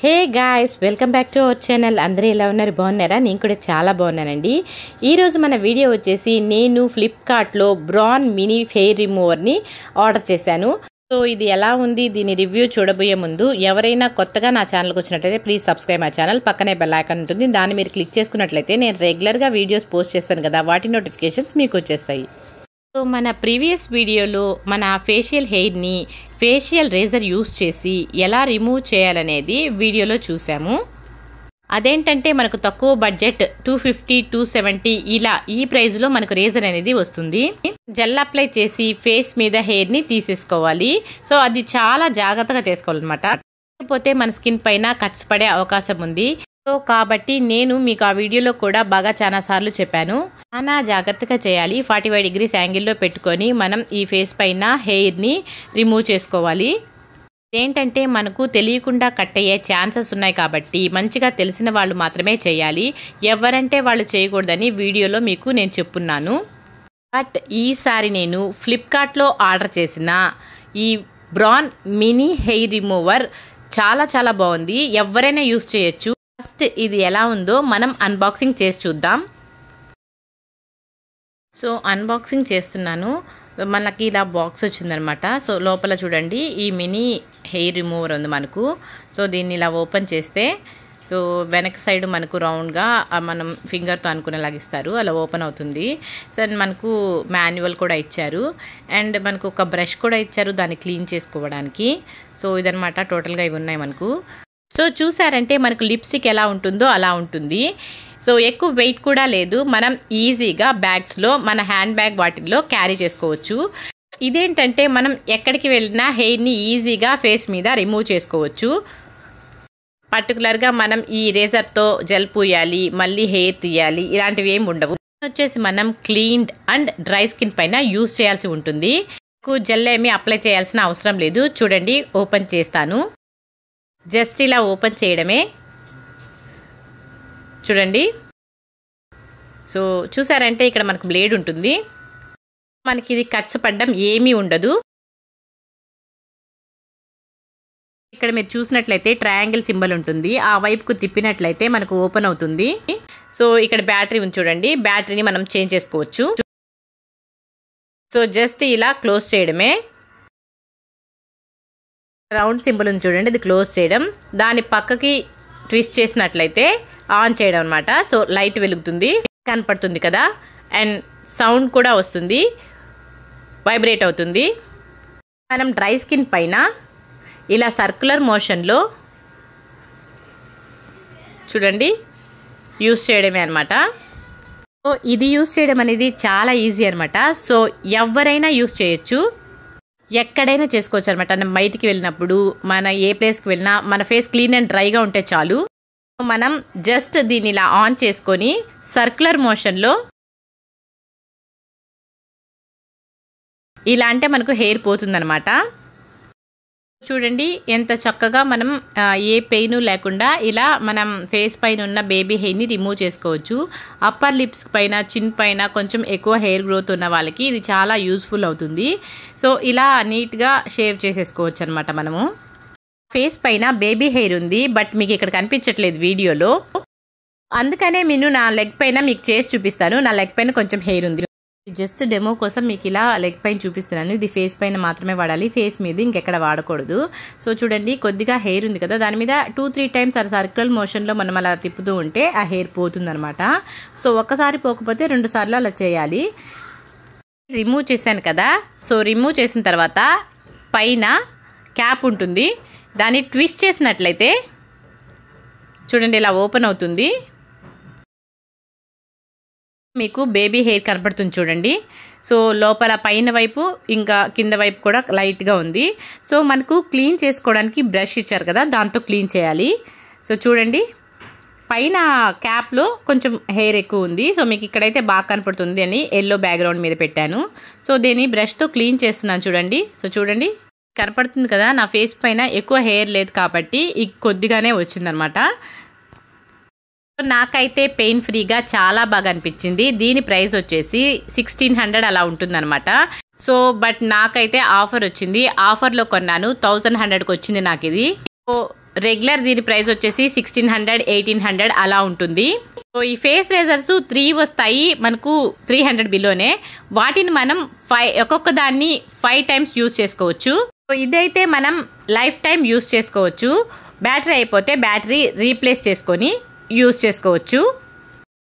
Hey guys, welcome back to our channel. అందరూ ఎలా ఉన్నారు? బాగున్నారా? నేను కూడా చాలా బాగున్నానండి. ఈరోజు మన వీడియో వచ్చేసి నేను ఫ్లిప్కార్ట్లో బ్రాన్ మినీ హెయిర్ రిమూవర్ని ఆర్డర్ చేశాను. సో ఇది ఎలా ఉంది, దీని రివ్యూ చూడబోయే ముందు ఎవరైనా కొత్తగా నా ఛానల్కి వచ్చినట్లయితే ప్లీజ్ సబ్స్క్రైబ్ మై ఛానల్. పక్కనే బెల్ ఐకాన్ ఉంటుంది, దాన్ని మీరు క్లిక్ చేసుకున్నట్లయితే నేను రెగ్యులర్గా వీడియోస్ పోస్ట్ చేస్తాను కదా, వాటి నోటిఫికేషన్స్ మీకు వచ్చేస్తాయి. సో మన ప్రీవియస్ వీడియోలో మన ఫేషియల్ హెయిర్ని ఫేషియల్ రేజర్ యూస్ చేసి ఎలా రిమూవ్ చేయాలనేది వీడియోలో చూసాము. అదేంటంటే మనకు తక్కువ బడ్జెట్ 250, 270 ఇలా ఈ ప్రైస్లో మనకు రేజర్ అనేది వస్తుంది. జెల్ అప్లై చేసి ఫేస్ మీద హెయిర్ని తీసేసుకోవాలి. సో అది చాలా జాగ్రత్తగా చేసుకోవాలన్నమాట, లేకపోతే మన స్కిన్ పైన కట్స్ పడే అవకాశం ఉంది. సో కాబట్టి నేను మీకు ఆ వీడియోలో కూడా బాగా చాలా సార్లు చెప్పాను, చాలా జాగ్రత్తగా చేయాలి. 45 degrees యాంగిల్లో పెట్టుకొని మనం ఈ ఫేస్ పైన హెయిర్ని రిమూవ్ చేసుకోవాలి. ఏంటంటే మనకు తెలియకుండా కట్ అయ్యే ఛాన్సెస్ ఉన్నాయి కాబట్టి మంచిగా తెలిసిన వాళ్ళు మాత్రమే చేయాలి. ఎవరంటే వాళ్ళు చేయకూడదని వీడియోలో మీకు నేను చెప్పున్నాను. బట్ ఈసారి నేను ఫ్లిప్కార్ట్లో ఆర్డర్ చేసిన ఈ బ్రాన్ మినీ హెయిర్ రిమూవర్ చాలా బాగుంది. ఎవరైనా యూస్ చేయొచ్చు. ఫస్ట్ ఇది ఎలా ఉందో మనం అన్బాక్సింగ్ చేసి చూద్దాం. సో అన్బాక్సింగ్ చేస్తున్నాను. మనకి ఇలా బాక్స్ వచ్చిందనమాట. సో లోపల చూడండి, ఈ మినీ హెయిర్ రిమూవర్ ఉంది మనకు. సో దీన్ని ఇలా ఓపెన్ చేస్తే సో వెనక సైడ్ మనకు రౌండ్గా మనం ఫింగర్తో అనుకునేలాగా ఇస్తారు, అలా ఓపెన్ అవుతుంది. సో మనకు మాన్యువల్ కూడా ఇచ్చారు, అండ్ మనకు ఒక బ్రష్ కూడా ఇచ్చారు దాన్ని క్లీన్ చేసుకోవడానికి. సో ఇదనమాట, టోటల్గా ఇవి ఉన్నాయి మనకు. సో చూసారంటే మనకు లిప్స్టిక్ ఎలా ఉంటుందో అలా ఉంటుంది. సో ఎక్కువ వెయిట్ కూడా లేదు, మనం ఈజీగా బ్యాగ్స్లో మన హ్యాండ్ బ్యాగ్ వాటిల్లో క్యారీ చేసుకోవచ్చు. ఇదేంటంటే మనం ఎక్కడికి వెళ్ళినా హెయిర్ని ఈజీగా ఫేస్ మీద రిమూవ్ చేసుకోవచ్చు. పర్టికులర్గా మనం ఈ రేజర్తో జెల్ పూయాలి, మళ్ళీ హెయిర్ తీయాలి, ఇలాంటివి ఏమి ఉండవు. వచ్చేసి మనం క్లీన్డ్ అండ్ డ్రై స్కిన్ పైన యూస్ చేయాల్సి ఉంటుంది. జెల్ ఏమీ అప్లై చేయాల్సిన అవసరం లేదు. చూడండి, ఓపెన్ చేస్తాను. జస్ట్ ఇలా ఓపెన్ చేయడమే. చూడండి, సో చూసారంటే ఇక్కడ మనకు బ్లేడ్ ఉంటుంది. మనకి ఇది కట్స్ పడ్డం ఏమీ ఉండదు. ఇక్కడ మీరు చూసినట్లయితే ట్రయాంగిల్ సింబల్ ఉంటుంది, ఆ వైపుకు తిప్పినట్లయితే మనకు ఓపెన్ అవుతుంది. సో ఇక్కడ బ్యాటరీ ఉంది చూడండి, బ్యాటరీని మనం చేంజ్ చేసుకోవచ్చు. సో జస్ట్ ఇలా క్లోజ్ చేయడమే. రౌండ్ సింబల్ ఉంది చూడండి, ఇది క్లోజ్ చేయడం. దాని పక్కకి ట్విస్ట్ చేసినట్లయితే ఆన్ చేయడం అనమాట. సో లైట్ వెలుగుతుంది, కనపడుతుంది కదా, అండ్ సౌండ్ కూడా వస్తుంది, వైబ్రేట్ అవుతుంది. మనం డ్రై స్కిన్ పైన ఇలా సర్క్యులర్ మోషన్లో చూడండి యూస్ చేయడమే అనమాట. సో ఇది యూస్ చేయడం అనేది చాలా ఈజీ అనమాట. సో ఎవరైనా యూస్ చేయొచ్చు, ఎక్కడైనా చేసుకోవచ్చు అనమాట. మనం బయటికి వెళ్ళినప్పుడు, మన ఏ ప్లేస్కి వెళ్ళినా మన ఫేస్ క్లీన్ అండ్ డ్రైగా ఉంటే చాలు. మనం జస్ట్ దీన్ని ఇలా ఆన్ చేసుకొని సర్క్యులర్ మోషన్లో ఇలా అంటే మనకు హెయిర్ పోతుందనమాట. చూడండి ఎంత చక్కగా మనం ఏ పెయిన్ లేకుండా ఇలా మనం ఫేస్ పైన ఉన్న బేబీ హెయిర్ని రిమూవ్ చేసుకోవచ్చు. అప్పర్ లిప్స్ పైన, చిన్ పైన కొంచెం ఎక్కువ హెయిర్ గ్రోత్ ఉన్న వాళ్ళకి ఇది చాలా యూస్ఫుల్ అవుతుంది. సో ఇలా నీట్గా షేవ్ చేసేసుకోవచ్చు అనమాట. మనము ఫేస్ పైన బేబీ హెయిర్ ఉంది, బట్ మీకు ఇక్కడ కనిపించట్లేదు వీడియోలో, అందుకనే నేను నా లెగ్ పైన మీకు చేసి చూపిస్తాను. నా లెగ్ పైన కొంచెం హెయిర్ ఉంది, జస్ట్ డెమో కోసం మీకు ఇలా లెగ్ పైన చూపిస్తున్నాను. ఇది ఫేస్ పైన మాత్రమే వాడాలి, ఫేస్ మీద ఇంకెక్కడ వాడకూడదు. సో చూడండి, కొద్దిగా హెయిర్ ఉంది కదా, దాని మీద 2-3 టైమ్స్ సర్కిల్ మోషన్లో మనం అలా తిప్పుతూ ఉంటే ఆ హెయిర్ పోతుందనమాట. సో ఒక్కసారి పోకపోతే 2 సార్లు అలా చేయాలి. రిమూవ్ చేశాను కదా, సో రిమూవ్ చేసిన తర్వాత పైన క్యాప్ ఉంటుంది, దాన్ని ట్విస్ట్ చేసినట్లయితే చూడండి ఇలా ఓపెన్ అవుతుంది. మీకు బేబీ హెయిర్ కనపడుతుంది చూడండి. సో లోపల పైన వైపు ఇంకా కింద వైపు కూడా లైట్గా ఉంది. సో మనకు క్లీన్ చేసుకోవడానికి బ్రష్ ఇచ్చారు కదా, దాంతో క్లీన్ చేయాలి. సో చూడండి, పైన క్యాప్లో కొంచెం హెయిర్ ఎక్కువ ఉంది. సో మీకు ఇక్కడైతే బాగా కనపడుతుంది అని ఎల్లో బ్యాక్గ్రౌండ్ మీద పెట్టాను. సో దీన్ని బ్రష్తో క్లీన్ చేస్తున్నాను చూడండి. సో చూడండి, కనపడుతుంది కదా, నా ఫేస్ పైన ఎక్కువ హెయిర్ లేదు కాబట్టి కొద్దిగానే వచ్చిందనమాట. నాకైతే పెయిన్ ఫ్రీగా చాలా బాగా అనిపించింది. దీని ప్రైస్ వచ్చేసి 1600 అలా ఉంటుందన్నమాట. సో బట్ నాకైతే ఆఫర్ వచ్చింది, ఆఫర్లో కొన్నాను, 1100కి వచ్చింది నాకు ఇది. సో రెగ్యులర్ దీని ప్రైస్ వచ్చేసి 1600 1800 అలా ఉంటుంది. సో ఈ ఫేస్ రేజర్స్ 3 వస్తాయి మనకు 300 బిలోనే. వాటిని మనం ఒక్కొక్క దాన్ని 5 టైమ్స్ యూజ్ చేసుకోవచ్చు. సో ఇదైతే మనం లైఫ్ టైం యూజ్ చేసుకోవచ్చు. బ్యాటరీ అయిపోతే బ్యాటరీ రీప్లేస్ చేసుకొని యూజ్ చేసుకోవచ్చు.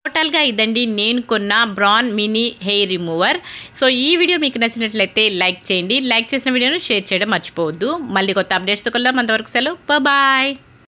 టోటల్గా ఇదండి నేను కొన్న bran mini hair remover. So ఈ వీడియో మీకు నచ్చినట్లయితే లైక్ చేయండి. లైక్ చేసిన వీడియోను షేర్ చేయడం మర్చిపోవద్దు. మళ్ళీ కొత్త అప్డేట్స్ కలుద్దాం. అంతవరకు సెలవు, బాయ్.